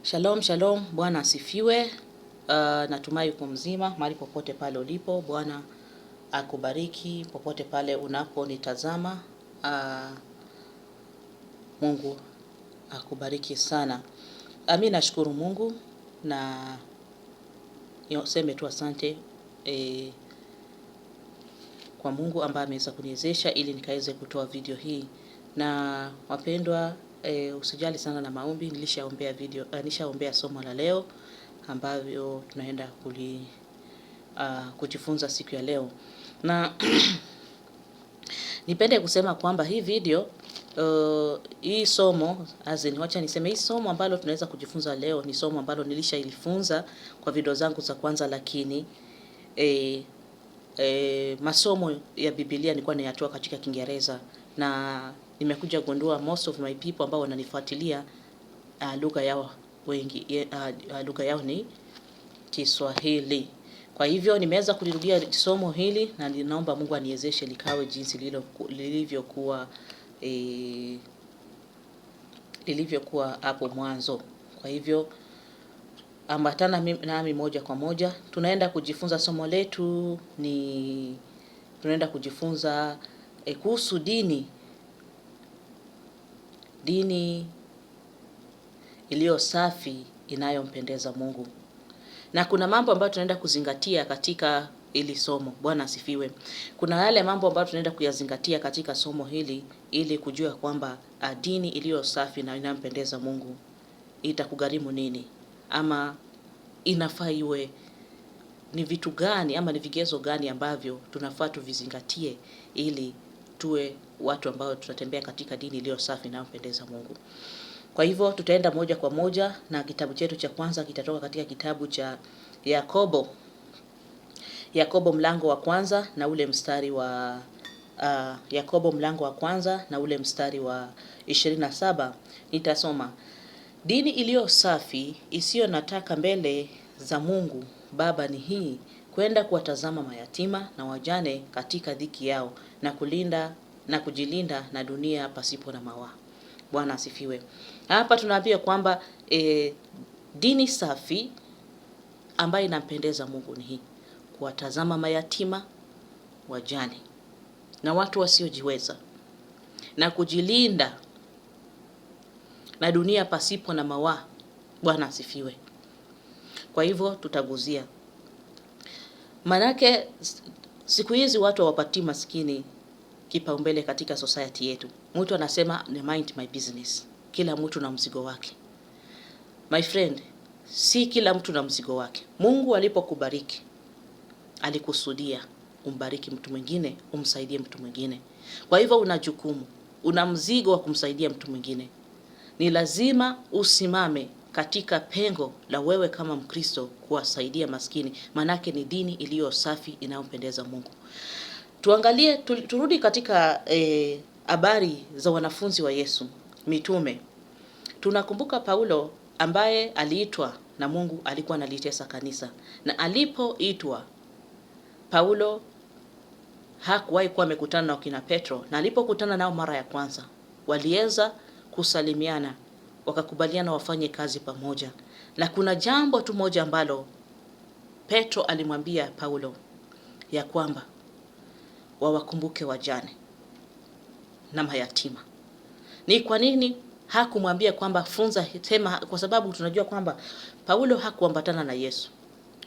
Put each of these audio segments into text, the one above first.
Shalom, shalom, Bwana asifiwe. Natumai uko mzima mahali popote pale ulipo. Bwana akubariki popote pale unaponitazama. Mungu akubariki sana. Mimi nashukuru Mungu na niseme tu asante kwa Mungu ambaye ameweza kuniwezesha ili nikaweze kutoa video hii. Na wapendwa, usijali sana na maombi. Nishaombea somo la leo ambavyo tunaenda kujifunza siku ya leo. Na nipende kusema kwamba hii video hii somo wacha niseme hii somo ambalo tunaweza kujifunza leo ni somo ambalo nilishailifunza kwa video zangu za kwanza, lakini masomo ya Biblia nilikuwa nayatoa katika Kiingereza, na nimekuja kugundua most of my people ambao wananifuatilia lugha yao ni Kiswahili. Kwa hivyo nimeweza kulirudia somo hili na ninaomba Mungu aniwezeshe likawe jinsi lilivyokuwa hapo mwanzo. Kwa hivyo ambatana nami moja kwa moja. Tunaenda kujifunza somo letu tunaenda kujifunza kuhusu dini iliyo safi inayompendeza Mungu. Na kuna mambo ambayo tunaenda kuzingatia katika hili somo. Bwana asifiwe. Kuna yale mambo ambayo tunaenda kuyazingatia katika somo hili ili kujua kwamba dini iliyo safi na inayompendeza Mungu itakugharimu nini, ama inafaa iwe ni vitu gani ama ni vigezo gani ambavyo tunafaa tuvizingatie ili tuwe watu ambao tunatembea katika dini iliyo safi na inayompendeza Mungu. Kwa hivyo tutaenda moja kwa moja, na kitabu chetu cha kwanza kitatoka katika kitabu cha Yakobo mlango wa kwanza na ule mstari wa Yakobo mlango wa kwanza na ule mstari wa 27. Nitasoma. Dini iliyo safi isiyo nataka mbele za Mungu Baba ni hii: kwenda kuwatazama mayatima na wajane katika dhiki yao, na kujilinda na dunia pasipo na mawaa. Bwana asifiwe. Hapa tunaambiwa kwamba dini safi ambayo inampendeza Mungu ni hii: kuwatazama mayatima, wajane na watu wasiojiweza, na kujilinda na dunia pasipo na mawaa. Bwana asifiwe. Kwa hivyo tutaguzia, manake siku hizi watu hawapatii maskini kipaumbele katika society yetu. Mtu anasema ni mind my business. Kila mtu na mzigo wake. My friend, si kila mtu na mzigo wake. Mungu alipokubariki alikusudia umbariki mtu mwingine, umsaidie mtu mwingine. Kwa hivyo una jukumu, una mzigo wa kumsaidia mtu mwingine. Ni lazima usimame katika pengo la wewe kama Mkristo kuwasaidia maskini, manake ni dini iliyo safi inayompendeza Mungu. Tuangalie, turudi katika habari za wanafunzi wa Yesu, mitume. Tunakumbuka Paulo ambaye aliitwa na Mungu, alikuwa analitesa kanisa. Na alipoitwa, Paulo hakuwahi kuwa amekutana na kina Petro, na alipokutana nao mara ya kwanza waliweza kusalimiana, wakakubaliana wafanye kazi pamoja. Na kuna jambo tu moja ambalo Petro alimwambia Paulo, ya kwamba wawakumbuke wajane na mayatima. Ni kwa nini hakumwambia kwamba funza sema? Kwa sababu tunajua kwamba Paulo hakuambatana na Yesu,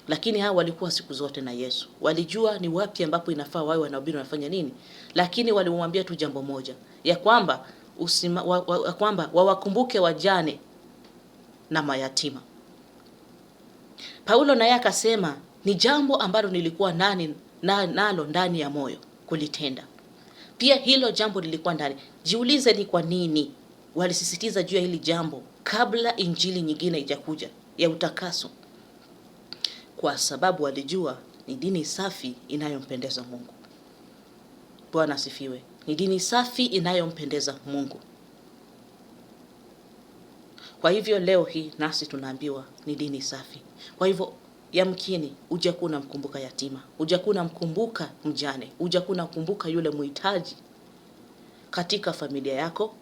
lakini hao walikuwa siku zote na Yesu. Walijua ni wapi ambapo inafaa wao wanahubiri wanafanya nini, lakini walimwambia tu jambo moja, ya kwamba wawakumbuke wajane na mayatima. Paulo naye akasema ni jambo ambalo nilikuwa nalo ndani ya moyo kulitenda. Pia hilo jambo lilikuwa ndani. Jiulize ni kwa nini walisisitiza juu ya hili jambo kabla injili nyingine ijakuja ya utakaso. Kwa sababu walijua ni dini safi inayompendeza Mungu. Bwana asifiwe. Ni dini safi inayompendeza Mungu. Kwa hivyo leo hii nasi tunaambiwa ni dini safi. Kwa hivyo yamkini hujakuwa unamkumbuka yatima, hujakuwa unamkumbuka mjane, hujakuwa unakumbuka yule mhitaji katika familia yako,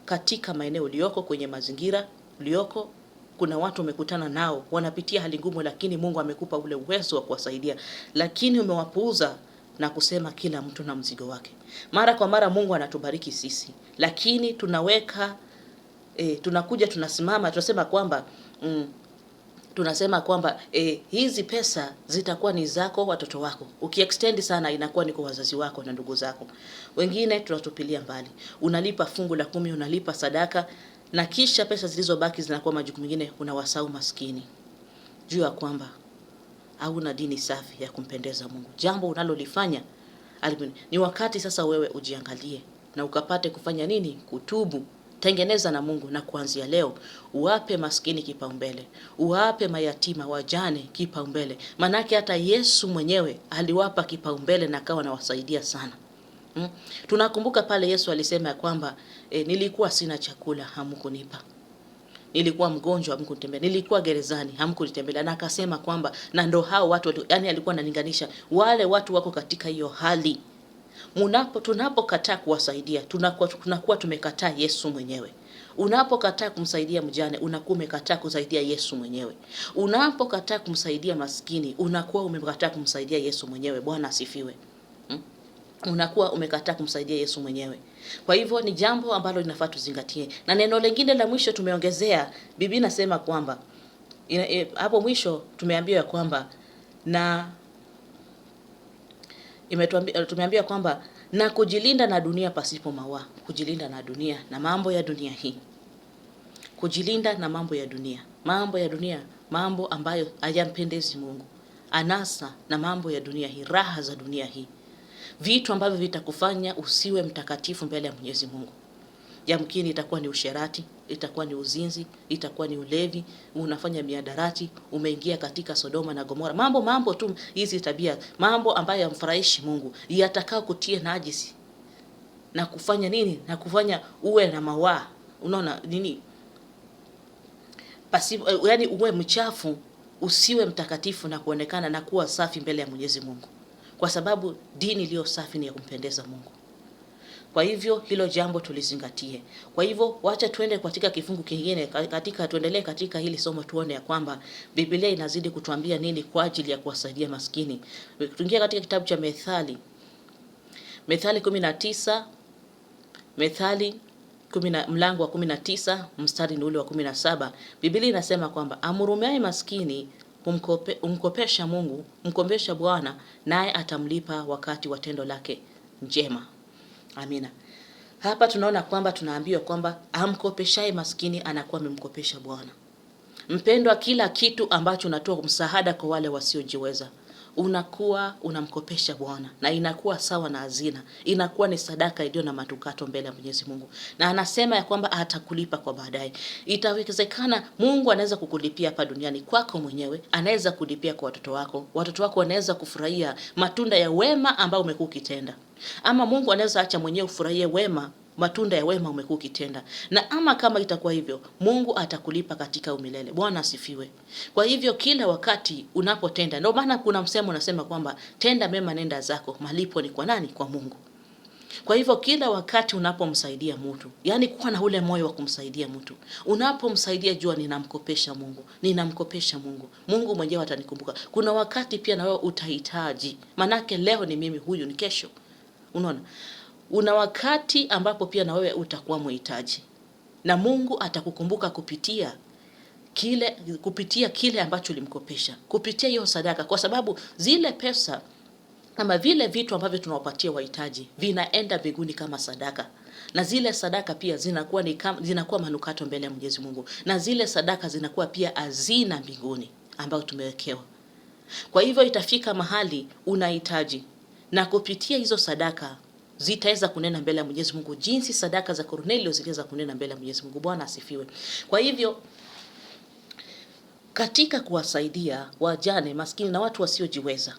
katika maeneo ulioko, kwenye mazingira ulioko, kuna watu umekutana nao wanapitia hali ngumu, lakini Mungu amekupa ule uwezo wa kuwasaidia, lakini umewapuuza na kusema kila mtu na mzigo wake. Mara kwa mara Mungu anatubariki sisi, lakini tunaweka tunakuja tunasimama tunasema kwamba hizi pesa zitakuwa ni zako, watoto wako. Ukiextend sana inakuwa ni kwa wazazi wako na ndugu zako. Wengine tunatupilia mbali. Unalipa fungu la 10, unalipa sadaka, na kisha pesa zilizobaki zinakuwa majukumu mengine, unawasahau maskini. Jua kwamba hauna dini safi ya kumpendeza Mungu. Jambo unalolifanya ni wakati sasa wewe ujiangalie na ukapate kufanya nini? Kutubu. Tengeneza na Mungu, na kuanzia leo uwape maskini kipaumbele, uwape mayatima, wajane kipaumbele. Manake hata Yesu mwenyewe aliwapa kipaumbele na akawa anawasaidia sana. Tunakumbuka pale Yesu alisema kwamba nilikuwa sina chakula, hamkunipa. Nilikuwa mgonjwa, hamkunitembelea. Nilikuwa gerezani, hamkunitembelea. Na akasema kwamba na ndo hao watu, yani alikuwa analinganisha wale watu wako katika hiyo hali. Tunapokataa kuwasaidia, tunakuwa tumekataa Yesu mwenyewe. Unapokataa kumsaidia mjane, unakuwa umekataa kusaidia Yesu mwenyewe. Unapokataa kumsaidia maskini, unakuwa umekataa kumsaidia Yesu mwenyewe. Bwana asifiwe. Unakuwa umekataa kumsaidia Yesu mwenyewe. Kwa hivyo ni jambo ambalo linafaa tuzingatie. Na neno lingine la mwisho tumeongezea, Biblia inasema kwamba hapo mwisho tumeambiwa kwamba tumeambiwa kwamba na kujilinda na dunia pasipo mawaa. Kujilinda na dunia na mambo ya dunia hii. Kujilinda na mambo ya dunia. Mambo ya dunia, mambo ambayo hayampendezi Mungu. Anasa na mambo ya dunia hii, raha za dunia hii. Vitu ambavyo vitakufanya usiwe mtakatifu mbele ya Mwenyezi Mungu. Yamkini itakuwa ni usherati, itakuwa ni uzinzi, itakuwa ni ulevi, unafanya miadarati, umeingia katika Sodoma na Gomora. Mambo tu hizi tabia, mambo ambayo yamfurahishi Mungu, yatakao kutia najisi na kufanya nini? Na kufanya uwe na mawaa. Unaona nini? Yani uwe mchafu, usiwe mtakatifu na kuonekana na kuwa safi mbele ya Mwenyezi Mungu. Kwa sababu dini iliyo safi ni ya kumpendeza Mungu. Kwa hivyo hilo jambo tulizingatie. Kwa hivyo wacha tuende katika kifungu kingine, tuendelee katika hili somo, tuone ya kwamba Biblia inazidi kutuambia nini kwa ajili ya kuwasaidia maskini. Tuingia katika kitabu cha Methali 19, mlango wa 19 mstari ni ule wa 17. Biblia inasema kwamba amhurumiaye maskini umkopesha Mungu, mkombesha Bwana, naye atamlipa wakati wa tendo lake njema. Amina. Hapa tunaona kwamba tunaambiwa kwamba amkopeshaye maskini anakuwa amemkopesha Bwana. Mpendwa, kila kitu ambacho unatoa msaada kwa wale wasiojiweza, unakuwa unamkopesha Bwana, na inakuwa sawa na hazina, inakuwa ni sadaka iliyo na matukato mbele ya Mwenyezi Mungu, na anasema ya kwamba atakulipa kwa baadaye. Itawezekana Mungu anaweza kukulipia hapa duniani kwako mwenyewe, anaweza kulipia kwa watoto wako wanaweza kufurahia matunda ya wema ambao umekuwa ukitenda, ama Mungu anaweza acha mwenyewe ufurahie wema, matunda ya wema umekuwa ukitenda. Na ama kama itakuwa hivyo, Mungu atakulipa katika umilele. Bwana asifiwe. Kwa hivyo kila wakati unapotenda, ndio maana kuna msemo unasema kwamba tenda mema nenda zako, malipo ni kwa nani? Kwa Mungu. Kwa hivyo kila wakati unapomsaidia mtu, yani kuwa na ule moyo wa kumsaidia mtu. Unapomsaidia jua ninamkopesha Mungu, ninamkopesha Mungu. Mungu mwenyewe atanikumbuka. Kuna wakati pia na wewe utahitaji. Manake leo ni mimi, huyu ni kesho. Unaona? Una wakati ambapo pia na wewe utakuwa mhitaji. Na Mungu atakukumbuka kupitia kile ambacho ulimkopesha. Kupitia hiyo sadaka, kwa sababu zile pesa ama vile vitu ambavyo tunawapatia wahitaji vinaenda mbinguni kama sadaka. Na zile sadaka pia zinakuwa manukato mbele ya Mwenyezi Mungu. Na zile sadaka zinakuwa pia hazina mbinguni ambayo tumewekewa. Kwa hivyo itafika mahali unahitaji, na kupitia hizo sadaka zitaweza kunena mbele ya Mwenyezi Mungu, jinsi sadaka za Kornelio ziliweza kunena mbele ya Mwenyezi Mungu. Bwana asifiwe. Kwa hivyo katika kuwasaidia wajane, maskini na watu wasiojiweza,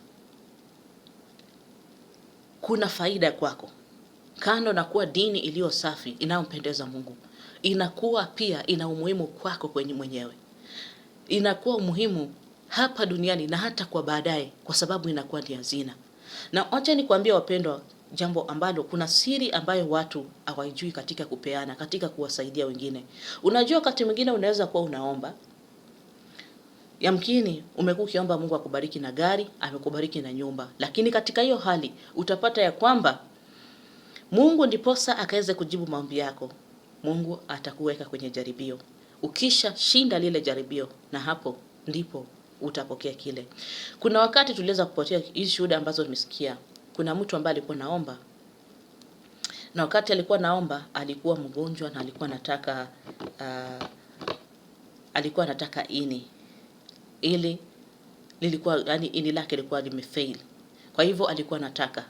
kuna faida kwako. Kando na kuwa dini iliyo safi inayompendeza Mungu, inakuwa pia ina umuhimu kwako kwenye mwenyewe. Inakuwa umuhimu hapa duniani na hata kwa baadaye, kwa sababu inakuwa ni hazina. Na acha nikwambie wapendwa, jambo ambalo kuna siri ambayo watu hawajui katika kupeana, katika kuwasaidia wengine. Unajua wakati mwingine unaweza kuwa unaomba, Yamkini umekuwa ukiomba Mungu akubariki na gari, amekubariki na nyumba, lakini katika hiyo hali utapata ya kwamba Mungu ndiposa akaweze kujibu maombi yako, Mungu atakuweka kwenye jaribio. Ukisha shinda lile jaribio, na hapo ndipo utapokea kile. Kuna wakati tuliweza kupotea hizi shuhuda ambazo nimesikia. Kuna mtu ambaye alikuwa naomba, na wakati alikuwa naomba alikuwa mgonjwa na alikuwa anataka ini, ili lilikuwa yani ini lake lilikuwa limefail. Kwa hivyo alikuwa anataka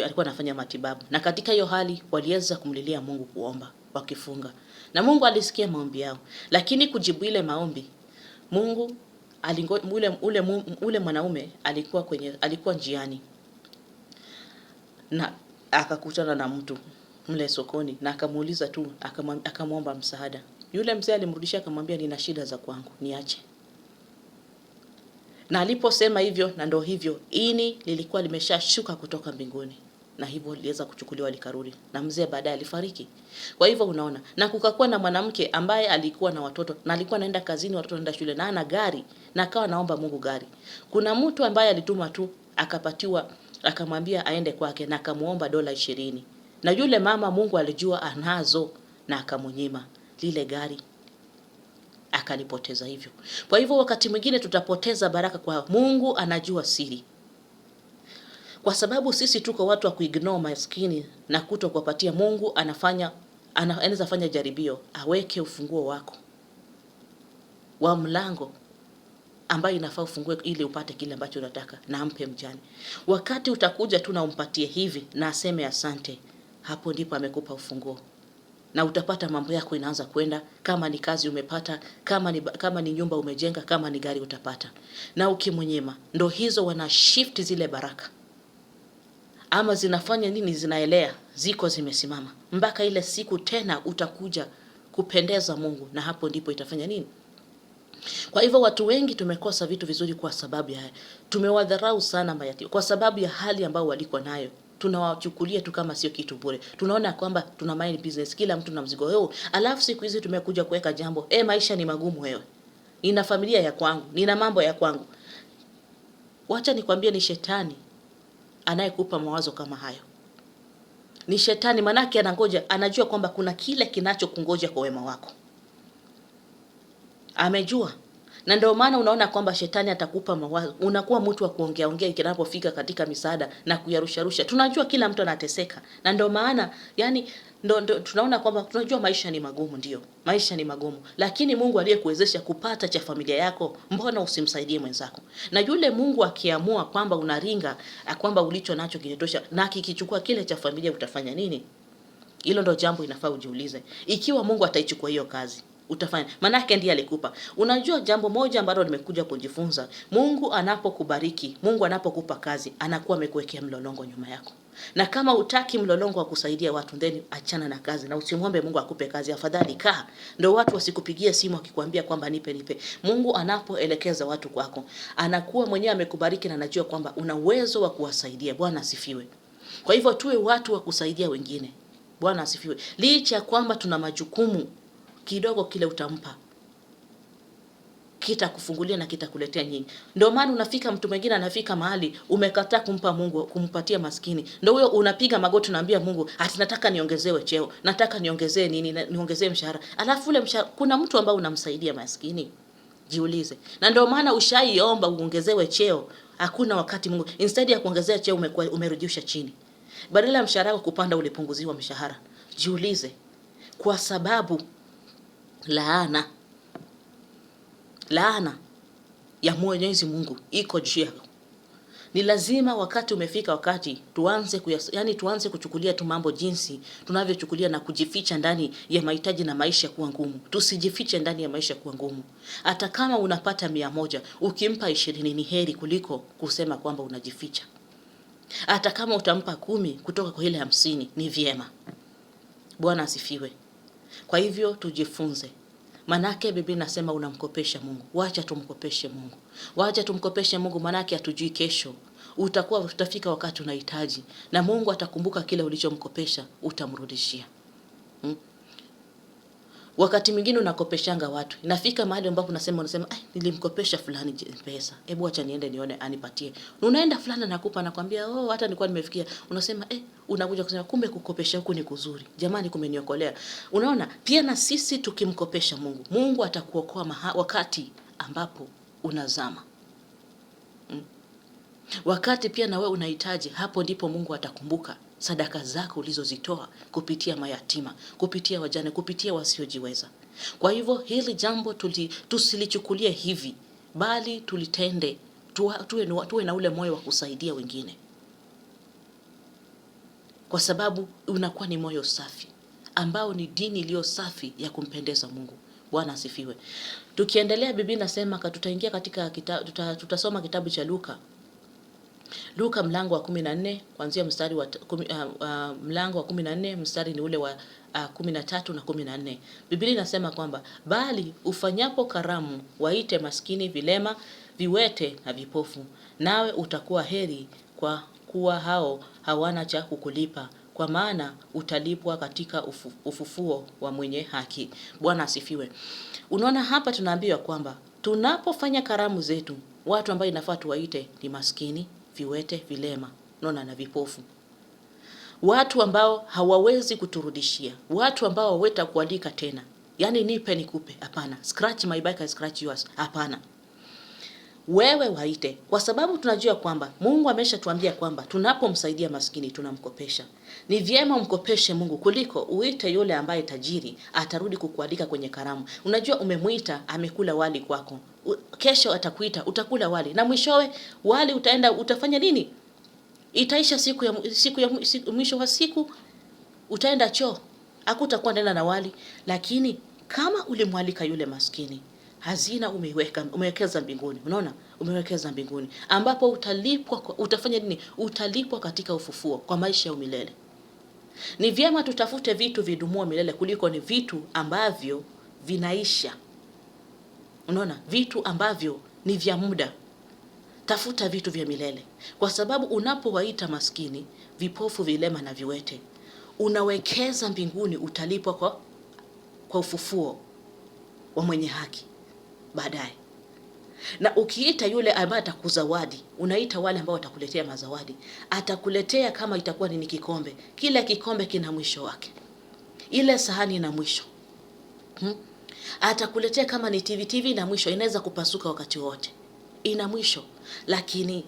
alikuwa anafanya matibabu, na katika hiyo hali waliweza kumlilia Mungu kuomba wakifunga, na Mungu alisikia maombi yao. Lakini kujibu ile maombi, Mungu ule mwanaume alikuwa njiani na akakutana na mtu mle sokoni, na akamuuliza tu, akamwomba msaada. Yule mzee alimrudishia akamwambia, nina shida za kwangu, niache. Na aliposema hivyo, na ndio hivyo, ini lilikuwa limeshashuka kutoka mbinguni, na hivyo liweza kuchukuliwa likarudi, na mzee baadaye alifariki. Kwa hivyo unaona, na kukakuwa na mwanamke ambaye alikuwa na watoto, na alikuwa anaenda kazini, watoto wanaenda shule, na ana gari, na akawa naomba Mungu gari. Kuna mtu ambaye alituma tu, akapatiwa, akamwambia aende kwake, na akamuomba $20. Na yule mama Mungu alijua anazo, na akamunyima lile gari, akalipoteza hivyo. Kwa hivyo wakati mwingine tutapoteza baraka, kwa Mungu anajua siri. Kwa sababu sisi tuko watu wa kuignore maskini na kutokuwapatia, Mungu anaweza fanya jaribio, aweke ufunguo wako wa mlango ambayo inafaa ufungue ili upate kile ambacho unataka, na ampe mjane. Wakati utakuja tu na umpatie hivi na aseme asante, hapo ndipo amekupa ufunguo, na utapata mambo yako inaanza kwenda. Kama ni kazi umepata, kama ni nyumba umejenga, kama ni gari utapata. Na ukimnyima, ndo hizo wana shift zile baraka, ama zinafanya nini, zinaelea, ziko zimesimama mpaka ile siku tena utakuja kupendeza Mungu, na hapo ndipo itafanya nini. Kwa hivyo watu wengi tumekosa vitu vizuri kwa sababu ya tumewadharau sana mayatima, kwa sababu ya hali ambayo walikuwa nayo. Tunawachukulia tu kama sio kitu bure. Tunaona kwamba tuna mind business, kila mtu na mzigo wao. Alafu siku hizi tumekuja kuweka jambo, maisha ni magumu wewe. Nina familia ya kwangu, nina mambo ya kwangu. Wacha nikwambie, ni shetani anayekupa mawazo kama hayo. Ni shetani, manake anangoja, anajua kwamba kuna kile kinachokungoja kwa wema wako. Amejua. Na ndio maana unaona kwamba shetani atakupa mawazo. Unakuwa mtu wa kuongea kinapofika katika misaada na kuyarusha. Tunajua kila mtu anateseka. Na ndio maana yani tunaona kwamba tunajua maisha ni magumu, ndio. Maisha ni magumu. Lakini Mungu aliyekuwezesha kupata cha familia yako, mbona usimsaidie mwenzako? Na yule Mungu akiamua kwamba unaringa, kwamba ulicho nacho kinatosha, na kikichukua kile cha familia, utafanya nini? Hilo ndio jambo inafaa ujiulize. Ikiwa Mungu ataichukua hiyo kazi, utafanya, manake ndiye alikupa. Unajua jambo moja ambalo nimekuja kujifunza, Mungu anapokubariki, Mungu anapokupa kazi, anakuwa amekuwekea mlolongo nyuma yako. Na kama utaki mlolongo wa kusaidia watu, then achana na kazi na usimwombe Mungu akupe kazi. Afadhali kaa, ndio watu wasikupigie simu wakikwambia kwamba nipe. Mungu anapoelekeza watu kwako, anakuwa mwenyewe amekubariki na anajua kwamba una uwezo wa kuwasaidia. Bwana asifiwe. Kwa hivyo tuwe watu wa kusaidia wengine. Bwana asifiwe. Licha kwamba tuna majukumu, kidogo kile utampa kitakufungulia na kitakuletea nyingi. Ndio maana unafika, mtu mwingine anafika mahali umekataa kumpa Mungu, kumpatia maskini. Ndio huyo unapiga magoti unaambia Mungu, ati nataka niongezewe cheo, nataka niongezee nini, niongezee mshahara. Alafu ule mshahara, kuna mtu ambaye unamsaidia maskini. Jiulize. Na ndio maana ushaiomba uongezewe cheo, hakuna wakati Mungu instead ya kuongezea cheo umerudisha chini. Badala ya mshahara wako kupanda ulipunguziwa mshahara. Jiulize. Kwa sababu laana ya Mwenyezi Mungu iko juu yako. Ni lazima wakati umefika, wakati tuanze kuchukulia tu mambo jinsi tunavyochukulia, na kujificha ndani ya mahitaji na maisha kuwa ngumu. Tusijifiche ndani ya maisha kuwa ngumu. Hata kama unapata 100, ukimpa 20 ni heri kuliko kusema kwamba unajificha. Hata kama utampa 10 kutoka kwa ile 50 ni vyema. Bwana asifiwe. Kwa hivyo tujifunze. Manake Biblia inasema unamkopesha Mungu. Wacha tumkopeshe Mungu. Wacha tumkopeshe Mungu, manake hatujui kesho. Utafika wakati unahitaji, na Mungu atakumbuka kile ulichomkopesha, utamrudishia. Wakati mwingine unakopeshanga watu. Inafika mahali ambapo unasema nilimkopesha fulani pesa. Hebu acha niende nione anipatie. Unaenda fulani anakupa anakuambia, "Oh, hata nilikuwa nimefikia." Unasema, unakuja kusema kumbe kukopesha huku ni kuzuri. Jamani kumeniokolea. Unaona? Pia na sisi tukimkopesha Mungu, Mungu atakuokoa wakati ambapo unazama. Wakati pia na wewe unahitaji, hapo ndipo Mungu atakumbuka sadaka zako ulizozitoa kupitia mayatima, kupitia wajane, kupitia wasiojiweza. Kwa hivyo hili jambo tusilichukulie hivi, bali tulitende, tuwe na ule moyo wa kusaidia wengine. Kwa sababu unakuwa ni moyo safi, ambao ni dini iliyo safi ya kumpendeza Mungu. Bwana asifiwe. Tukiendelea, Biblia inasema tutaingia katika tutasoma kitabu cha Luka mlango wa 14 kuanzia mstari wa mlango wa 14 mstari ni ule wa 13 na 14. Biblia inasema kwamba bali ufanyapo karamu waite maskini, vilema, viwete na vipofu, nawe utakuwa heri, kwa kuwa hao hawana cha kukulipa, kwa maana utalipwa katika ufufuo wa mwenye haki. Bwana asifiwe. Unaona, hapa tunaambiwa kwamba tunapofanya karamu zetu, watu ambao inafaa tuwaite ni maskini, viwete, vilema, na vipofu. Watu ambao hawawezi kuturudishia, watu ambao hawaweza kualika tena. Yaani nipe nikupe, hapana. Scratch my back I scratch yours, hapana. Wewe waite, kwa sababu tunajua kwamba Mungu ameshatuambia kwamba tunapomsaidia maskini tunamkopesha. Ni vyema umkopeshe Mungu kuliko uite yule ambaye tajiri atarudi kukualika kwenye karamu. Unajua umemuita, amekula wali kwako. Kesho atakuita, utakula wali, na mwishowe wali utafanya nini? Itaisha siku ya mwisho wa siku utaenda choo, hakutakuwa tena na wali. Lakini kama ulimwalika yule maskini, hazina umewekeza mbinguni. Unaona, umewekeza mbinguni ambapo utalipwa. Utafanya nini? Utalipwa katika ufufuo kwa maisha ya milele. Ni vyema tutafute vitu vidumuo milele kuliko ni vitu ambavyo vinaisha. Unaona, vitu ambavyo ni vya muda. Tafuta vitu vya milele, kwa sababu unapowaita maskini, vipofu, vilema na viwete, unawekeza mbinguni. Utalipwa kwa ufufuo wa mwenye haki baadaye. Na ukiita yule ambaye atakuzawadi, unaita wale ambao watakuletea mazawadi. Atakuletea kama itakuwa ni kikombe. Kile kikombe kina mwisho wake. Ile sahani ina mwisho. Atakuletea kama ni TV na mwisho, inaweza kupasuka wakati wote. Ina mwisho. Lakini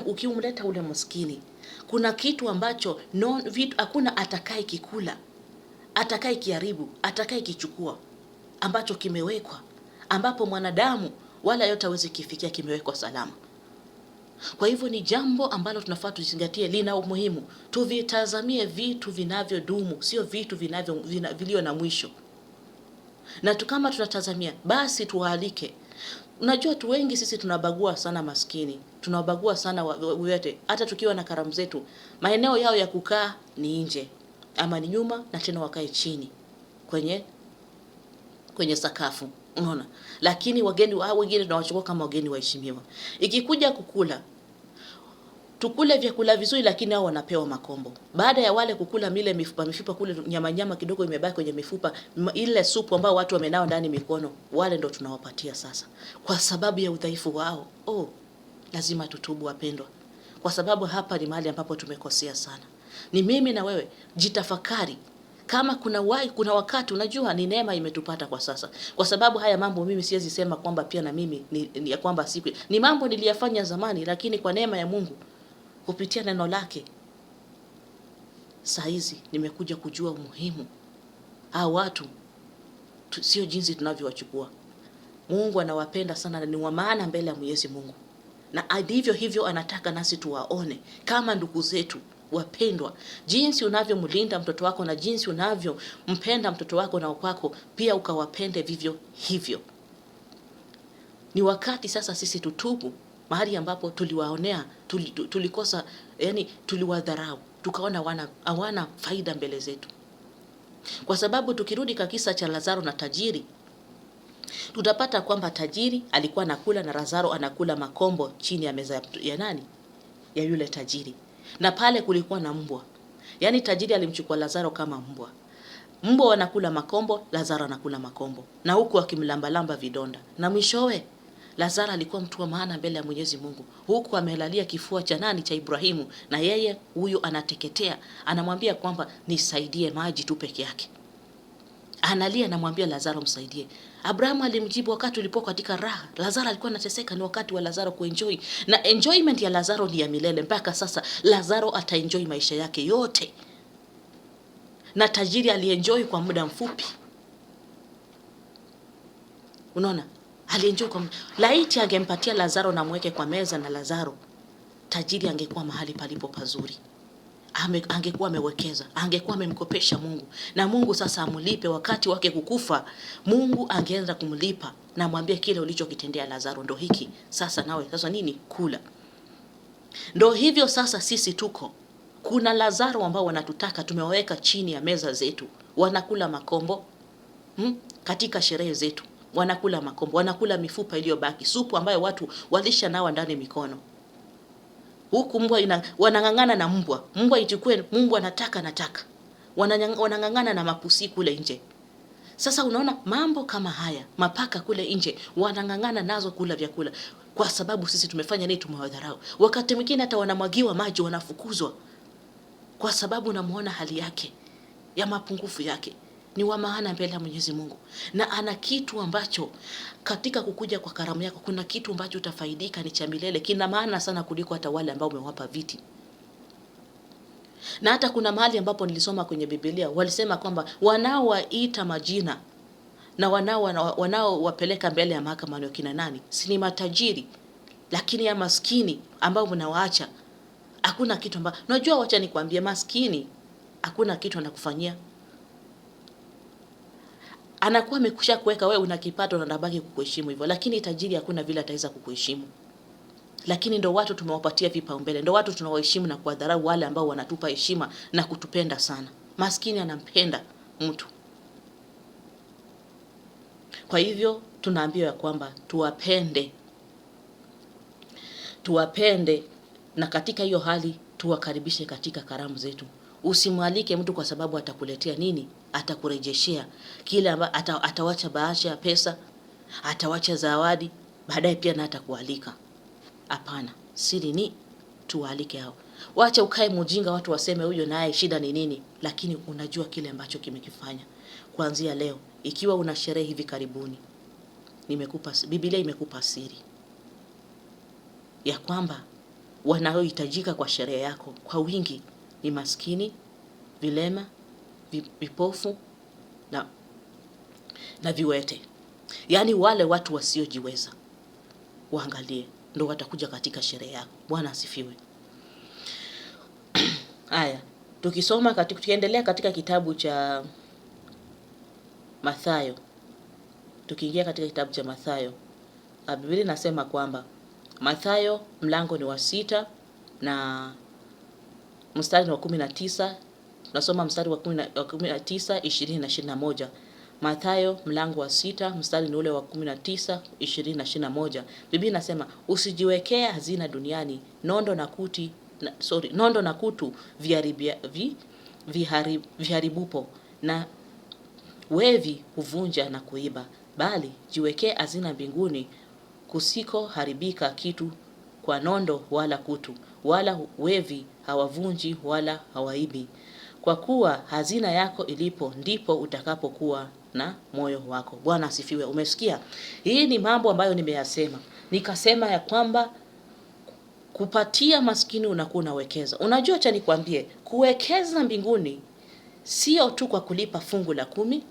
ukiumleta ule maskini, kuna kitu ambacho vitu hakuna atakaye kikula, atakaye kiharibu, atakaye kichukua, ambacho kimewekwa, ambapo mwanadamu wala yote hawezi kifikia, kimewekwa salama. Kwa hivyo ni jambo ambalo tunafaa tuzingatie, lina umuhimu. Tuvitazamie vitu vinavyodumu, sio vitu vilio na mwisho. Na kama tunatazamia, basi tuwaalike. Unajua tu wengi sisi tunabagua sana maskini, tunabagua sana wote. Hata tukiwa na karamu zetu, maeneo yao ya kukaa ni nje ama ni nyuma, na tena wakae chini kwenye sakafu. Unaona? Lakini wengine tunawachukua kama wageni waheshimiwa. Ikikuja kukula, tukule vyakula vizuri, lakini hao wanapewa makombo. Baada ya wale kukula mile mifupa kule, nyama kidogo imebaki kwenye mifupa, ile supu ambao watu wamenao ndani mikono, wale ndo tunawapatia sasa, kwa sababu ya udhaifu wao. Lazima tutubu wapendwa, kwa sababu hapa ni mahali ambapo tumekosea sana. Ni mimi na wewe jitafakari. Kama kuna wakati unajua ni neema imetupata kwa sasa. Kwa sababu haya mambo mimi siwezi sema kwamba pia na mimi ni kwamba siku ni mambo niliyafanya zamani, lakini kwa neema ya Mungu kupitia neno lake saa hizi nimekuja kujua umuhimu. Hao watu sio jinsi tunavyowachukua. Mungu anawapenda sana na ni wa maana mbele ya Mwenyezi Mungu. Na ndivyo hivyo anataka nasi tuwaone kama ndugu zetu wapendwa. Jinsi unavyomlinda mtoto wako na jinsi unavyompenda mtoto wako na kwako pia ukawapende vivyo hivyo. Ni wakati sasa sisi tutubu mahali ambapo tuliwaonea, tulikosa, yani tuliwadharau, tukaona hawana faida mbele zetu. Kwa sababu tukirudi kwa kisa cha Lazaro na tajiri, tutapata kwamba tajiri alikuwa anakula na Lazaro anakula makombo chini ya meza ya nani? Ya yule tajiri. Na pale kulikuwa na mbwa. Yaani tajiri alimchukua Lazaro kama mbwa. Mbwa wanakula makombo, Lazaro anakula makombo, na huku akimlambalamba vidonda. Na mwishowe Lazaro alikuwa mtu wa maana mbele ya Mwenyezi Mungu, huku amelalia kifua cha nani? Cha Ibrahimu, na yeye huyo anateketea, anamwambia kwamba nisaidie maji tu peke yake. Analia, anamwambia Lazaro msaidie. Abrahamu alimjibu wakati ulipokuwa katika raha. Lazaro alikuwa anateseka, ni wakati wa Lazaro kuenjoy, na enjoyment ya Lazaro ni ya milele. Mpaka sasa Lazaro ataenjoy maisha yake yote, na tajiri alienjoy kwa muda mfupi. Unaona, alienjoy kwa muda. Laiti angempatia Lazaro na mweke kwa meza na Lazaro, tajiri angekuwa mahali palipo pazuri. Angekuwa amewekeza, angekuwa amemkopesha Mungu, na Mungu sasa amulipe wakati wake kukufa. Mungu angeanza kumlipa na mwambie kile ulichokitendea Lazaro ndo hiki sasa, nawe sasa nini? Kula. Ndo hivyo sasa sisi tuko, kuna Lazaro ambao wanatutaka, tumewaweka chini ya meza zetu, wanakula makombo katika sherehe zetu, wanakula makombo, wanakula mifupa iliyobaki, supu ambayo watu walisha nawa ndani mikono. Huku mbwa wanangangana na mbwa ichukue, mbwa nataka wanangangana na mapusi kule nje. Sasa unaona mambo kama haya, mapaka kule nje wanangangana nazo kula vyakula, kwa sababu sisi tumefanya nini? Tumewadharau. Wakati mwingine hata wanamwagiwa maji, wanafukuzwa, kwa sababu namuona hali yake ya mapungufu yake. Ni wa maana mbele ya Mwenyezi Mungu, na ana kitu ambacho katika kukuja kwa karamu yako, kuna kitu ambacho utafaidika, ni cha milele, kina maana sana kuliko hata wale ambao umewapa viti. Na hata kuna mahali ambapo nilisoma kwenye Biblia walisema kwamba wanaowaita majina na wanaowapeleka mbele ya mahakama ni kina nani? Si ni matajiri? Lakini ya maskini ambao mnawaacha, hakuna kitu ambacho unajua. Wacha nikwambie, maskini hakuna kitu anakufanyia. Anakuwa amekusha kuweka wewe una kipato na anabaki kukuheshimu hivyo, lakini tajiri hakuna vile ataweza kukuheshimu. Lakini ndo watu tumewapatia vipaumbele, ndo watu tunawaheshimu na kuwadharau wale ambao wanatupa heshima na kutupenda sana. Maskini anampenda mtu. Kwa hivyo tunaambiwa ya kwamba tuwapende, na katika hiyo hali tuwakaribishe katika karamu zetu. Usimwalike mtu kwa sababu atakuletea nini? Atakurejeshea kile ambacho atawacha bahasha ya pesa, atawacha zawadi, baadaye pia na atakualika. Hapana, siri ni tuwaalike hao. Wacha ukae mjinga watu waseme huyo naye shida ni nini, lakini unajua kile ambacho kimekifanya. Kuanzia leo, ikiwa una sherehe hivi karibuni, Biblia imekupa siri ya kwamba wanaohitajika kwa sherehe yako kwa wingi ni maskini, vilema, vipofu na viwete. Yaani wale watu wasiojiweza, waangalie, ndo watakuja katika sherehe yako. Bwana asifiwe. Haya, tukiendelea katika kitabu cha Mathayo, tukiingia katika kitabu cha Mathayo, Biblia inasema kwamba Mathayo mlango ni wa 6 na mstari wa 19. Tunasoma mstari wa 19, 20 na 21. Mathayo mlango wa 6 mstari ni ule wa 19, 20 na 21. Biblia inasema usijiwekea hazina duniani, nondo na kutu viharibupo na wevi huvunja na kuiba, bali jiwekee hazina mbinguni kusiko haribika kitu kwa nondo wala kutu, wala wevi hawavunji wala hawaibi. Kwa kuwa hazina yako ilipo, ndipo utakapokuwa na moyo wako. Bwana asifiwe. Umesikia? Hii ni mambo ambayo nimeyasema. Nikasema ya kwamba kupatia maskini unakuwa unawekeza. Unajua cha nikwambie, kuwekeza mbinguni sio tu kwa kulipa fungu la 10,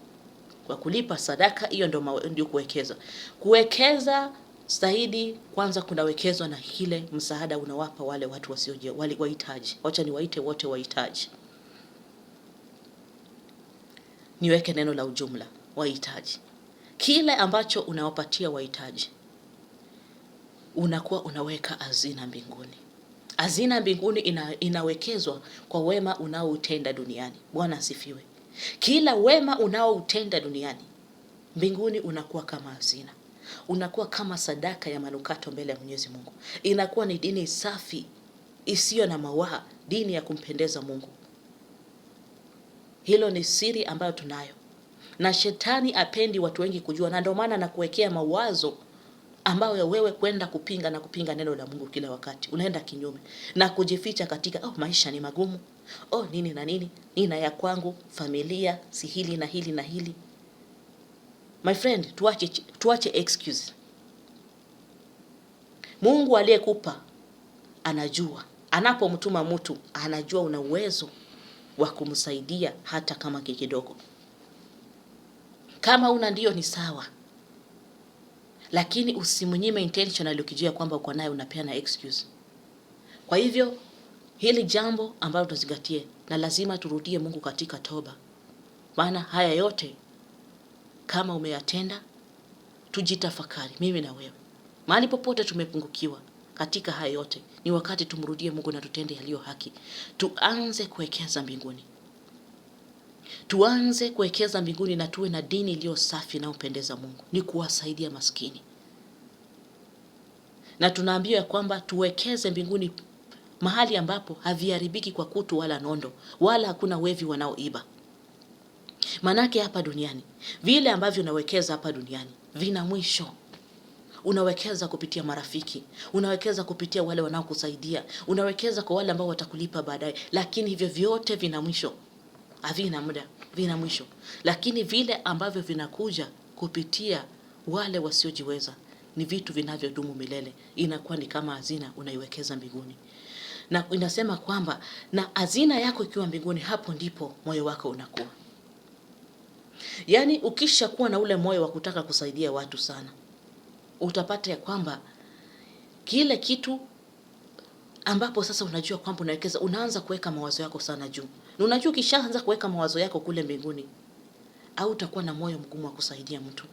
kwa kulipa sadaka, hiyo ndio kuwekeza. Kuwekeza zaidi kwanza kunawekezwa na kile msaada unawapa wale watu wahitaji. Wacha niwaite wote wahitaji. Niweke neno la ujumla, wahitaji. Kile ambacho unawapatia wahitaji, unakuwa unaweka hazina mbinguni. Hazina mbinguni inawekezwa kwa wema unaoutenda duniani. Bwana asifiwe. Kila wema unaoutenda duniani, mbinguni unakuwa kama hazina. Unakuwa kama sadaka ya manukato mbele ya Mwenyezi Mungu. Inakuwa ni dini safi, isiyo na mawaa, dini ya kumpendeza Mungu. Hilo ni siri ambayo tunayo, na shetani apendi watu wengi kujua, na ndio maana nakuwekea mawazo ambayo wewe kwenda kupinga neno la Mungu kila wakati. Unaenda kinyume na kujificha katika maisha ni magumu, nini na nini, nina ya kwangu, familia, si hili na hili na hili. My friend, tuache excuse. Mungu aliyekupa anajua. Anapomtuma mtu anajua una uwezo wa kumsaidia hata kama kidogo. Kama una ndio ni sawa, lakini usimnyime intentionally ukijua kwamba uko naye unapeana excuse. Kwa hivyo hili jambo ambalo tuzingatie, na lazima turudie Mungu katika toba. Maana haya yote kama umeyatenda, tujitafakari mimi na wewe. Mahali popote tumepungukiwa katika haya yote, ni wakati tumrudie Mungu na tutende yaliyo haki. Tuanze kuwekeza mbinguni. Tuanze kuwekeza mbinguni na tuwe na dini iliyo safi na upendeza Mungu. Ni kuwasaidia maskini. Na tunaambiwa ya kwamba tuwekeze mbinguni mahali ambapo haviharibiki kwa kutu wala nondo, wala hakuna wevi wanaoiba. Manake hapa duniani, vile ambavyo unawekeza hapa duniani vina mwisho. Unawekeza kupitia marafiki, unawekeza kupitia wale wanaokusaidia, unawekeza kwa wale ambao watakulipa baadaye, lakini hivyo vyote vina mwisho. Havina muda, vina mwisho. Lakini vile ambavyo vinakuja kupitia wale wasiojiweza ni vitu vinavyodumu milele. Inakuwa ni kama hazina unaiwekeza mbinguni. Na inasema kwamba na hazina yako ikiwa mbinguni, hapo ndipo moyo wako unakuwa. Yaani ukisha kuwa na ule moyo wa kutaka kusaidia watu sana, utapata ya kwamba kile kitu ambapo sasa unajua kwamba unawekeza, unaanza kuweka mawazo yako sana juu. Na unajua ukishaanza kuweka mawazo yako kule mbinguni, au utakuwa na moyo mgumu wa kusaidia mtu.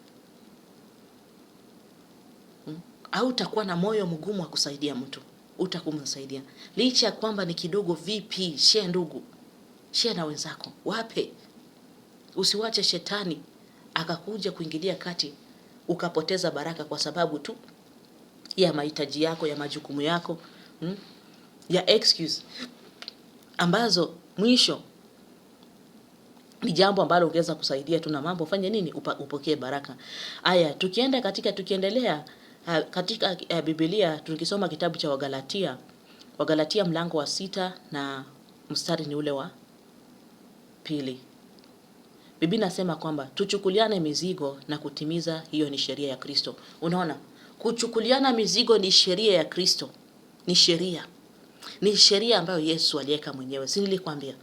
Au utakuwa na moyo mgumu wa kusaidia mtu. Utakumsaidia. Licha ya kwamba ni kidogo vipi, share ndugu. Share na wenzako. Wape. Usiwache shetani akakuja kuingilia kati ukapoteza baraka kwa sababu tu ya mahitaji yako, ya majukumu yako, ya excuse ambazo mwisho ni jambo ambalo ungeweza kusaidia tu na mambo fanye nini upokee baraka. Aya, tukiendelea katika Biblia, tukisoma kitabu cha Wagalatia mlango wa 6 na mstari ni ule wa 2. Biblia inasema kwamba tuchukuliane mizigo na kutimiza, hiyo ni sheria ya Kristo. Unaona, kuchukuliana mizigo ni sheria ya Kristo. Ni sheria. Ni sheria ambayo Yesu aliweka mwenyewe. Si nilikwambia?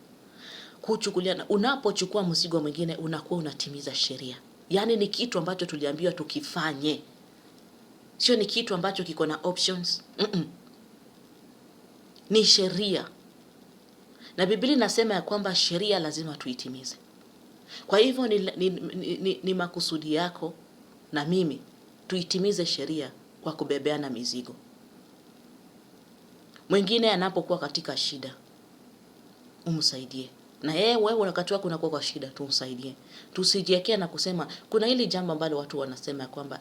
Kuchukuliana, unapochukua mzigo mwingine unakuwa unatimiza sheria. Yaani ni kitu ambacho tuliambiwa tukifanye. Sio ni kitu ambacho kiko na options. Ni sheria. Na Biblia inasema ya kwamba sheria lazima tuitimize. Kwa hivyo ni makusudi yako na mimi tuitimize sheria kwa kubebeana mizigo. Mwingine anapokuwa katika shida, umsaidie. Na wewe wakati wako unakuwa kwa shida, tumsaidie. Tusijiekea na kusema kuna hili jambo ambalo watu wanasema kwamba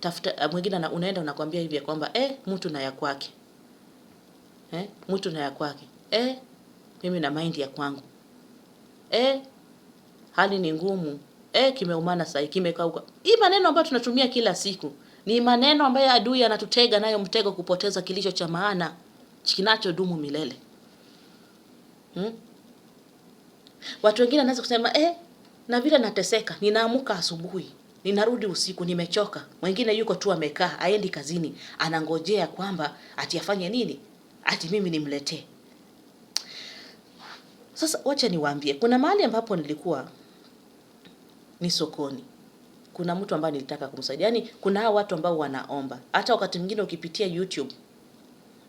tafuta mwingine unaenda unakwambia hivi kwamba mtu na ya kwake. Mtu na ya kwake. Mimi na mind ya kwangu. Hali ni ngumu. Kimeumana sasa, kimekauka. Hii maneno ambayo tunatumia kila siku ni maneno ambayo adui anatutega nayo mtego kupoteza kilicho cha maana kinachodumu milele. Watu wengine wanaweza kusema na vile nateseka, ninaamuka asubuhi, ninarudi usiku, nimechoka. Mwingine yuko tu amekaa, haendi kazini, anangojea kwamba ati afanye nini? Ati mimi nimletee. Sasa wacha niwaambie, kuna mahali ambapo nilikuwa ni sokoni. Kuna mtu ambaye nilitaka kumsaidia. Yaani kuna hao watu ambao wanaomba. Hata wakati mwingine ukipitia YouTube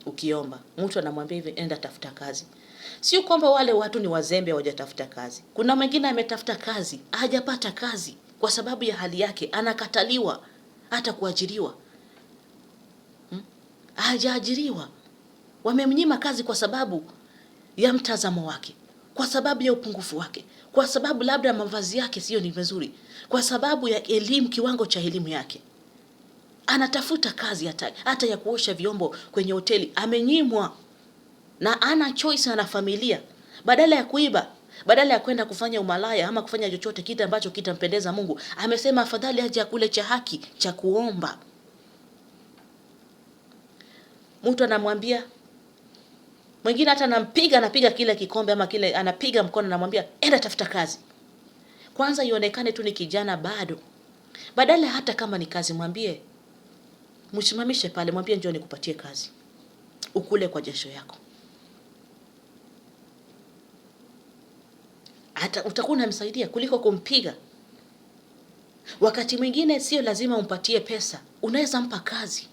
ukiomba, mtu anamwambia hivi, enda tafuta kazi. Sio kwamba wale watu ni wazembe hawajatafuta kazi. Kuna mwingine ametafuta kazi, hajapata kazi kwa sababu ya hali yake, anakataliwa hata kuajiriwa. Hajaajiriwa. Wamemnyima kazi kwa sababu ya mtazamo wake, kwa sababu ya upungufu wake, kwa sababu labda mavazi yake sio ni vizuri, kwa sababu ya elimu, kiwango cha elimu yake. Anatafuta kazi hata ya kuosha vyombo kwenye hoteli, amenyimwa. Na ana choice, ana familia. badala ya kuiba, badala ya kwenda kufanya umalaya ama kufanya chochote kile ambacho kitampendeza Mungu. Amesema afadhali aje akule cha haki, cha kuomba. Mtu anamwambia mwingine, hata anapiga kile kikombe ama kile, anapiga mkono, anamwambia enda tafuta kazi. Kwanza ionekane tu ni kijana bado. Badala hata kama ni kazi, mwambie, msimamishe pale, mwambie njoo nikupatie kazi, ukule kwa jasho yako. Hata utakuwa unamsaidia kuliko kumpiga. Wakati mwingine sio lazima umpatie pesa, unaweza mpa kazi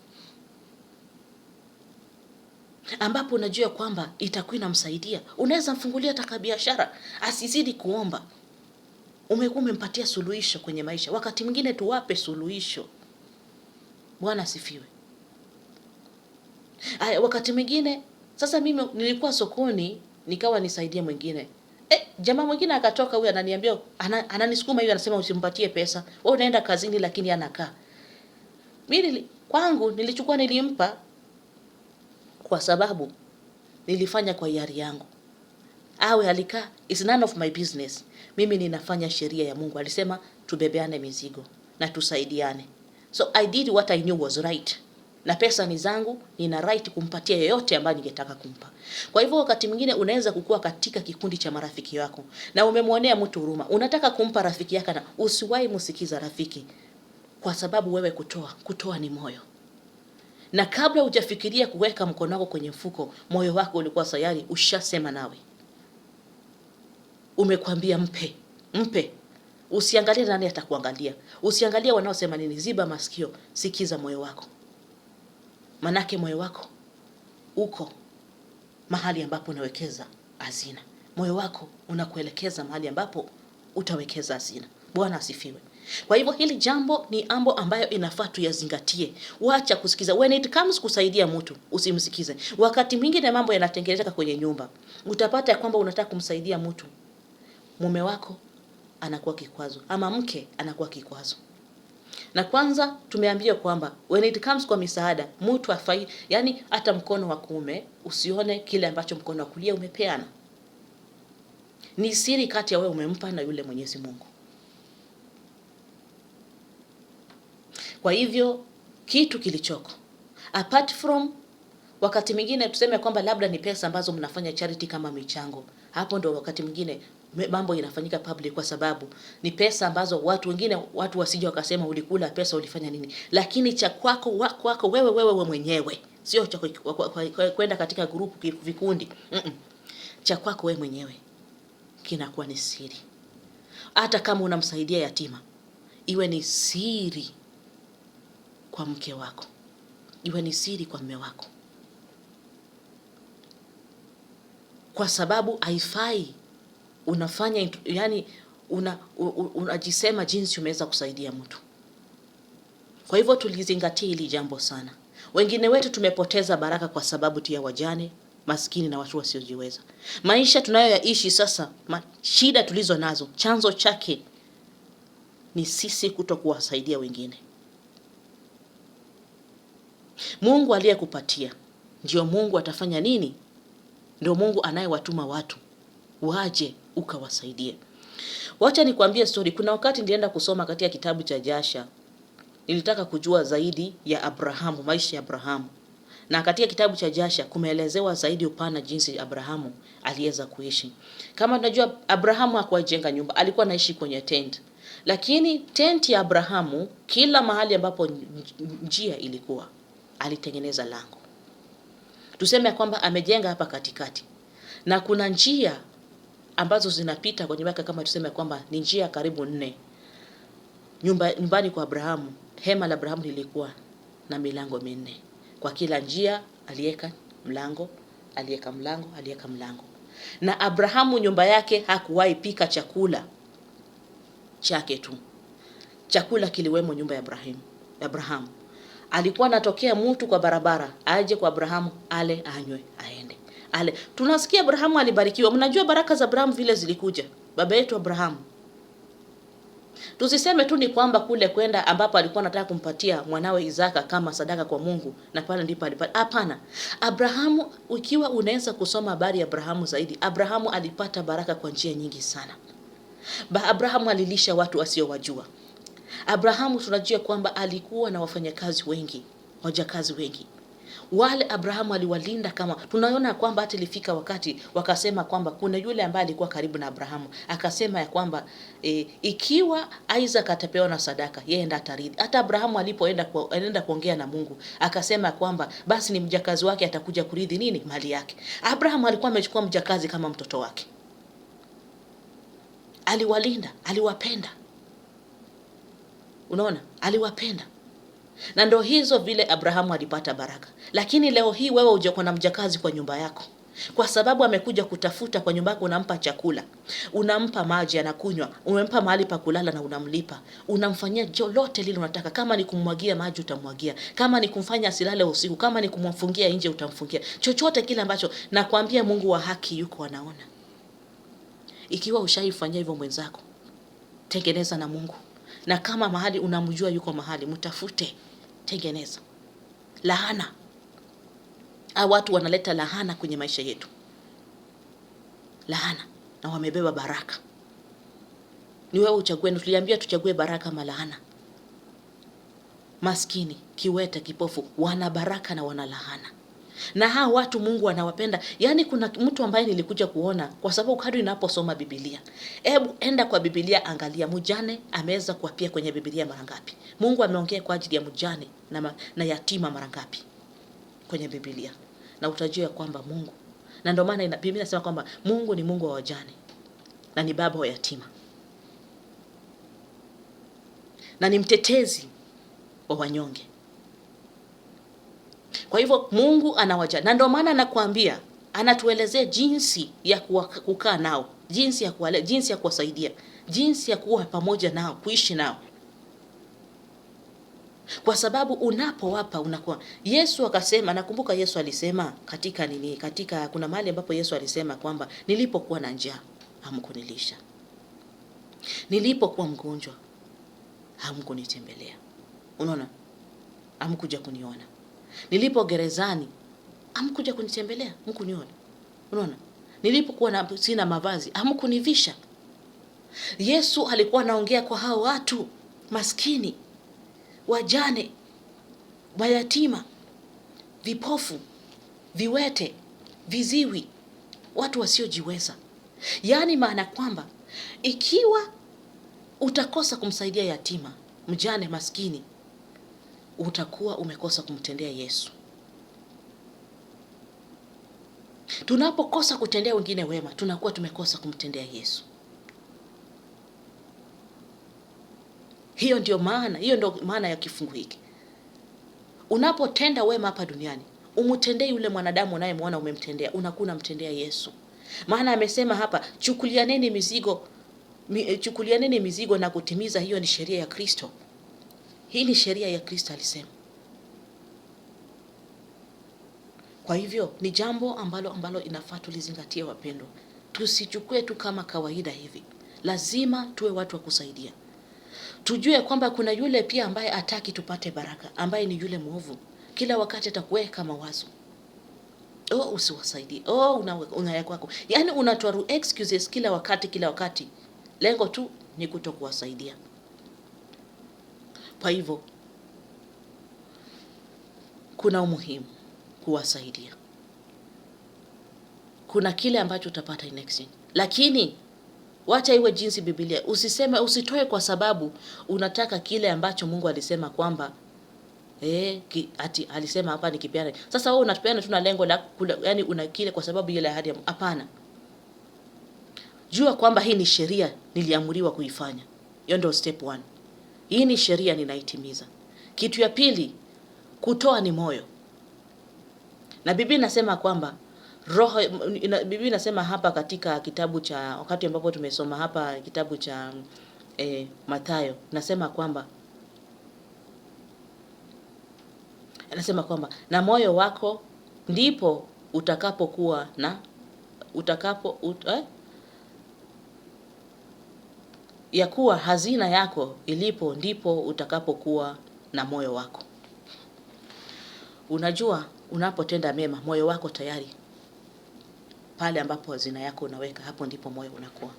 ambapo unajua kwamba itakuwa inamsaidia. Unaweza mfungulia hata biashara, asizidi kuomba. Umekuwa umempatia suluhisho kwenye maisha. Wakati mwingine tuwape suluhisho. Bwana asifiwe. Wakati mwingine sasa mimi nilikuwa sokoni, nikawa nisaidia mwingine. Jamaa mwingine akatoka, huyu ananiambia, ananisukuma hivi, anasema usimpatie pesa. Wewe unaenda kazini lakini anakaa. Mimi kwangu nilichukua, nilimpa kwa sababu nilifanya kwa hiari yangu. Awe alikaa, it's none of my business. Mimi ninafanya sheria ya Mungu. Alisema tubebeane mizigo na tusaidiane. So I did what I knew was right. Na pesa ni zangu, nina right kumpatia yoyote ambaye ningetaka kumpa. Kwa hivyo wakati mwingine unaweza kukua katika kikundi cha marafiki wako na umemwonea mtu huruma. Unataka kumpa rafiki yako, na usiwahi msikiza rafiki, kwa sababu wewe kutoa ni moyo. Na kabla hujafikiria kuweka mkono wako kwenye mfuko, moyo wako ulikuwa tayari ushasema nawe. Umekwambia mpe. Usiangalie nani atakuangalia. Usiangalie wanaosema nini. Ziba masikio, sikiza moyo wako. Manake moyo wako uko mahali ambapo unawekeza hazina. Moyo wako unakuelekeza mahali ambapo utawekeza hazina. Bwana asifiwe. Kwa hivyo hili jambo ni ambo ambayo inafaa tuyazingatie. Wacha kusikiza. When it comes kusaidia mtu, usimsikize. Wakati mwingine mambo yanatengenezeka kwenye nyumba. Utapata ya kwamba unataka kumsaidia mtu, mume wako anakuwa kikwazo ama mke anakuwa kikwazo. Na kwanza tumeambiwa kwamba when it comes kwa misaada, mtu afai, yani hata mkono wa kuume usione kile ambacho mkono wa kulia umepeana. Ni siri kati ya wewe umempa na yule Mwenyezi Mungu. Kwa hivyo kitu kilichoko apart from, wakati mwingine tuseme kwamba labda ni pesa ambazo mnafanya charity kama michango, hapo ndo wakati mwingine mambo inafanyika public, kwa sababu ni pesa ambazo watu wasije wakasema ulikula pesa, ulifanya nini. Lakini cha kwako wewe mwenyewe, sio cha kwenda katika group, vikundi. Cha kwako wewe mwenyewe kinakuwa ni siri. Hata kama unamsaidia yatima, iwe ni siri kwa mke wako, iwe ni siri kwa mume wako, kwa sababu haifai unafanya, yani unajisema jinsi umeweza kusaidia mtu. Kwa hivyo tulizingatia hili jambo sana. Wengine wetu tumepoteza baraka kwa sababu tu ya wajane, maskini na watu wasiojiweza. Maisha tunayoyaishi sasa, shida tulizo nazo, chanzo chake ni sisi kutokuwasaidia wengine. Mungu aliyekupatia ndio Mungu atafanya nini? Ndio Mungu anayewatuma watu waje ukawasaidie. Wacha nikwambie story. Kuna wakati nilienda kusoma katika kitabu cha Jasha. Nilitaka kujua zaidi ya Abrahamu, maisha ya Abrahamu. Na katika kitabu cha Jasha kumeelezewa zaidi upana jinsi Abrahamu aliweza kuishi. Kama tunajua Abrahamu hakuwa jenga nyumba, alikuwa anaishi kwenye tent. Lakini tent ya Abrahamu, kila mahali ambapo njia ilikuwa, alitengeneza lango. Tuseme kwamba amejenga hapa katikati, na kuna njia ambazo zinapita kwenye maka, kama tuseme kwamba ni njia karibu 4. Nyumbani kwa Abrahamu, hema la Abrahamu lilikuwa na milango 4. Kwa kila njia aliweka mlango, aliweka mlango, aliweka mlango. Na Abrahamu nyumba yake hakuwahi pika chakula chake tu. Chakula kiliwemo nyumba ya Abrahamu. Alikuwa anatokea mtu kwa barabara, aje kwa Abrahamu, ale, anywe, aende. Ale. Tunasikia Abrahamu alibarikiwa. Mnajua baraka za Abrahamu vile zilikuja. Baba yetu Abrahamu Tusiseme tu ni kwamba kule kwenda ambapo alikuwa anataka kumpatia mwanawe Isaka kama sadaka kwa Mungu na pale ndipo alipata. Hapana. Abrahamu, ukiwa unaweza kusoma habari ya Abrahamu zaidi, Abrahamu alipata baraka kwa njia nyingi sana. Abrahamu alilisha watu wasiowajua. Abrahamu tunajua kwamba alikuwa na wafanyakazi wengi, wajakazi wengi. Wale Abrahamu aliwalinda, kama tunaona kwamba hata ilifika wakati wakasema kwamba kuna yule ambaye alikuwa karibu na Abrahamu akasema ya kwamba ikiwa Isaac atapewa na sadaka yeye ndiye atarithi. Hata Abrahamu alipoenda kuongea na Mungu akasema kwamba basi ni mjakazi wake atakuja kurithi nini? Mali yake. Abrahamu alikuwa amechukua mjakazi kama mtoto wake. Aliwalinda, aliwapenda. Unaona? Aliwapenda. Na ndo hizo vile Abrahamu alipata baraka. Lakini leo hii wewe uje kwa na mjakazi kwa nyumba yako, kwa sababu amekuja kutafuta kwa nyumba yako, unampa chakula, unampa maji anakunywa, umempa mahali pa kulala na unamlipa, unamfanyia lolote lile unataka. Kama ni kummwagia maji utamwagia, kama ni kumfanya asilale usiku, kama ni kumfungia nje utamfungia, chochote kile ambacho. Nakwambia Mungu wa haki yuko anaona. Ikiwa ushaifanyia hivyo mwenzako, tengeneza na Mungu. Na kama mahali unamjua yuko mahali, mtafute, tengeneza. Laana. Watu wanaleta laana kwenye maisha yetu. Laana na wamebeba baraka. Ni wewe uchague. Tuliambia tuchague baraka ama laana. Maskini, kiwete, kipofu wana baraka na wana laana. Na hao watu Mungu anawapenda. Yaani kuna mtu ambaye nilikuja kuona, kwa sababu kadri ninaposoma Biblia. Hebu enda kwa Biblia, angalia mjane ameweza kuapia kwenye Biblia mara ngapi? Mungu ameongea kwa ajili ya mjane na yatima mara ngapi kwenye Biblia? Na utajua kwamba Mungu, na ndio maana Biblia inasema kwamba Mungu ni Mungu wa wajane na ni baba wa yatima. Na ni mtetezi wa wanyonge. Kwa hivyo Mungu anawajali. Na ndio maana anakuambia, anatuelezea jinsi ya kukaa nao, jinsi ya kuwalea, jinsi ya kuwasaidia, jinsi ya kuwa pamoja nao, kuishi nao. Kwa sababu unapowapa unakuwa. Yesu akasema, nakumbuka Yesu alisema katika kuna mahali ambapo Yesu alisema kwamba nilipokuwa na njaa hamkunilisha. Nilipokuwa mgonjwa hamkunitembelea. Unaona? Hamkuja kuniona. Nilipo gerezani hamkuja kunitembelea, mkuniona. Unaona? Nilipokuwa sina mavazi hamkunivisha. Yesu alikuwa anaongea kwa hao watu maskini, wajane, mayatima, vipofu, viwete, viziwi, watu wasiojiweza. Yaani maana kwamba ikiwa utakosa kumsaidia yatima, mjane, maskini, utakuwa umekosa kumtendea Yesu. Tunapokosa kutendea wengine wema, tunakuwa tumekosa kumtendea Yesu. Hiyo ndio maana ya kifungu hiki. Unapotenda wema hapa duniani, umtendee yule mwanadamu unayemwona umemtendea, unakuwa unamtendea Yesu. Maana amesema hapa, chukulianeni mizigo na kutimiza. Hiyo ni sheria ya Kristo. Hii ni sheria ya Kristo alisema. Kwa hivyo ni jambo ambalo inafaa tulizingatie, wapendwa. Tusichukue tu kama kawaida hivi. Lazima tuwe watu wa kusaidia. Tujue kwamba kuna yule pia ambaye hataki tupate baraka, ambaye ni yule mwovu. Kila wakati atakuweka mawazo. Usiwasaidie. Unaweka wako. Yaani unatoa excuses kila wakati. Lengo tu ni kutokuwasaidia. Kwa hivyo kuna umuhimu kuwasaidia. Kuna kile ambacho utapata in exchange. Lakini wacha iwe jinsi Biblia. Usitoe kwa sababu unataka kile ambacho Mungu alisema kwamba alisema hapa nikipeana. Sasa wewe unatupeana tu na lengo la yani una kile kwa sababu ile ahadi. Hapana. Jua kwamba hii ni sheria niliamuriwa kuifanya. Hiyo ndio step 1. Hii ni sheria ninaitimiza. Kitu ya pili, kutoa ni moyo. Na Biblia inasema kwamba Biblia inasema hapa katika kitabu cha, wakati ambapo tumesoma hapa kitabu cha Mathayo, nasema kwamba na moyo wako ndipo utakapokuwa na ya kuwa hazina yako ilipo ndipo utakapokuwa na moyo wako. Unajua, unapotenda mema moyo wako tayari pale ambapo hazina yako unaweka, hapo ndipo moyo unakuwa.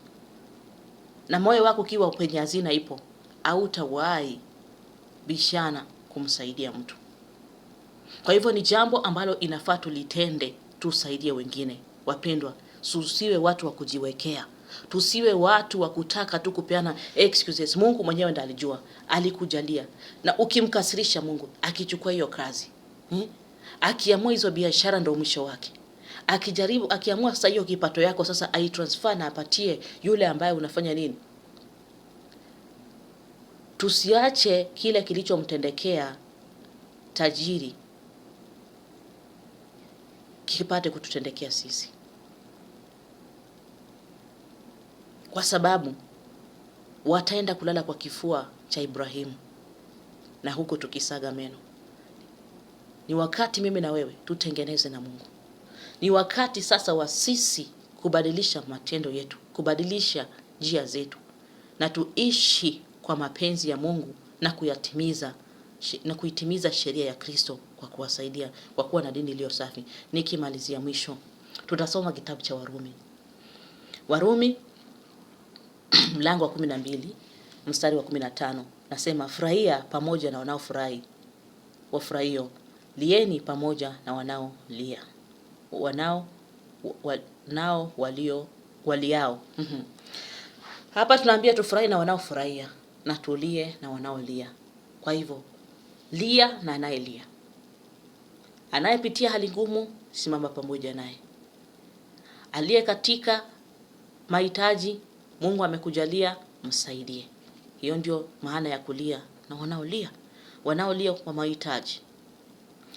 Na moyo wako ukiwa penye hazina ipo, hautawahi bishana kumsaidia mtu. Kwa hivyo ni jambo ambalo inafaa tulitende, tusaidie wengine. Wapendwa, tusiwe watu wa kujiwekea. Tusiwe watu wa kutaka tu kupeana excuses. Mungu mwenyewe ndiye alijua, alikujalia. Na ukimkasirisha Mungu, akichukua hiyo kazi, akiamua hizo biashara ndio mwisho wake. Akiamua sasa hiyo kipato yako sasa aitransfer na apatie yule ambaye unafanya nini? Tusiache kile kilichomtendekea tajiri kipate kututendekea sisi. Kwa sababu wataenda kulala kwa kifua cha Ibrahimu na huko tukisaga meno. Ni wakati mimi na wewe tutengeneze na Mungu. Ni wakati sasa wa sisi kubadilisha matendo yetu, kubadilisha njia zetu na tuishi kwa mapenzi ya Mungu na kuitimiza sheria ya Kristo kwa kuwasaidia, kwa kuwa na dini iliyo safi. Nikimalizia mwisho, tutasoma kitabu cha Warumi. Warumi mlango wa 12 mstari wa 15 nasema, furahia pamoja na wanaofurahi, wafurahio, lieni pamoja na wanaolia, waliao. Hapa tunaambia tufurahi na wanaofurahia na tulie na wanaolia. Kwa hivyo lia na anayelia. Anayepitia hali ngumu, simama pamoja naye. Aliye katika mahitaji, Mungu amekujalia, msaidie. Hiyo ndio maana ya kulia na wanaolia. Wanaolia kwa mahitaji.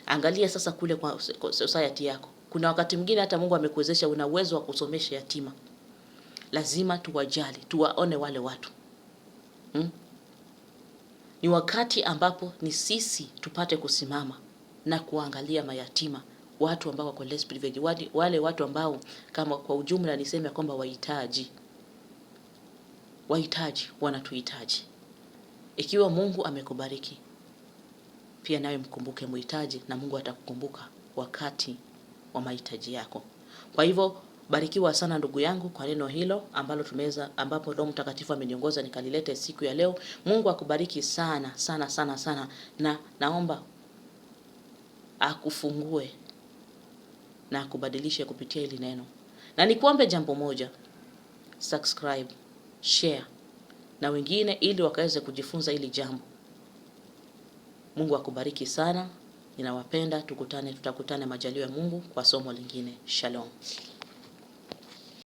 Angalia sasa kule kwa society yako. Kuna wakati mwingine hata Mungu amekuwezesha, una uwezo wa kusomesha yatima. Lazima tuwajali, tuwaone wale watu. Ni wakati ambapo ni sisi tupate kusimama na kuangalia mayatima, watu ambao wako less privileged, wale watu ambao kama kwa ujumla niseme kwamba wahitaji wanatuhitaji. Ikiwa Mungu amekubariki, pia nawe mkumbuke mhitaji na Mungu atakukumbuka wakati wa mahitaji yako. Kwa hivyo barikiwa sana ndugu yangu kwa neno hilo ambapo Roho Mtakatifu ameniongoza nikalilete siku ya leo. Mungu akubariki sana sana sana sana, na naomba akufungue na akubadilishe kupitia hili neno. Na nikuombe jambo moja, subscribe, share na wengine ili wakaweze kujifunza hili jambo. Mungu akubariki sana. Ninawapenda, tutakutane majaliwa ya Mungu kwa somo lingine. Shalom.